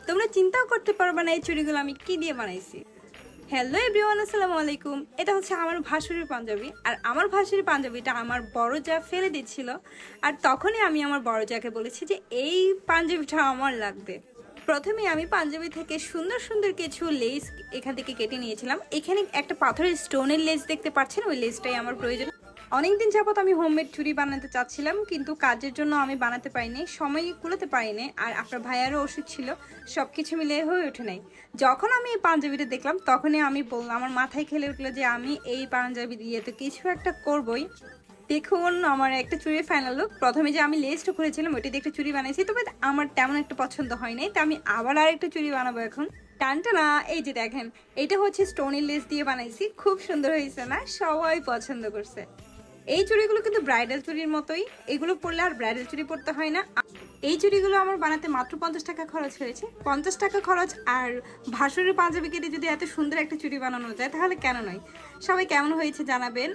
তোমরা চিন্তাও করতে পারবে না এই চুড়িগুলো আমি কি দিয়ে বানাইছি। হ্যালো এভরিওয়ান, আসসালামু আলাইকুম। এটা হচ্ছে আমার ভাসুরের পাঞ্জাবি, আর আমার ভাসুরের পাঞ্জাবিটা আমার বড় যা ফেলে দিচ্ছিল, আর তখনই আমি আমার বড় যাকে বলেছি যে এই পাঞ্জাবিটা আমার লাগবে। প্রথমে আমি পাঞ্জাবি থেকে সুন্দর সুন্দর কিছু লেস এখান থেকে কেটে নিয়েছিলাম। এখানে একটা পাথরের স্টোনের লেস দেখতে পাচ্ছেন, ওই লেসটাই আমার প্রয়োজন। অনেকদিন যাবত আমি হোমমেড চুড়ি বানাতে চাচ্ছিলাম, কিন্তু কাজের জন্য আমি বানাতে পারিনি, সময় কুলাতে পারিনি, আর আপনার ভাইয়ারও ওষুধ ছিল, সব কিছু মিলে হয়ে ওঠে নাই। যখন আমি এই পাঞ্জাবিটা দেখলাম তখনই আমি বললাম, আমার মাথায় খেলে উঠলো যে আমি এই পাঞ্জাবি দিয়ে তো কিছু একটা করবই। দেখুন আমার একটা চুড়ির ফাইনাল লুক। প্রথমে যে আমি লেসটা করেছিলাম ওইটা দিয়ে একটা চুড়ি বানাইছি, তবে আমার তেমন একটা পছন্দ হয় নাই, তো আমি আবার আরেকটা চুড়ি বানাবো এখন। টানটা না, এই যে দেখেন, এটা হচ্ছে স্টোনের লেস দিয়ে বানাইছি, খুব সুন্দর হয়েছে না? সবাই পছন্দ করছে। এই চুড়িগুলো কিন্তু ব্রাইডাল চুড়ির মতোই, এগুলো পরলে আর ব্রাইডাল চুড়ি পরতে হয় না। এই চুড়িগুলো আমার বানাতে মাত্র 50 টাকা খরচ হয়েছে। 50 টাকা খরচ আর ভাসুরের পাঞ্জাবি কেটে যদি এত সুন্দর একটা চুড়ি বানানো যায় তাহলে কেন নয়। সবাই কেমন হয়েছে জানাবেন।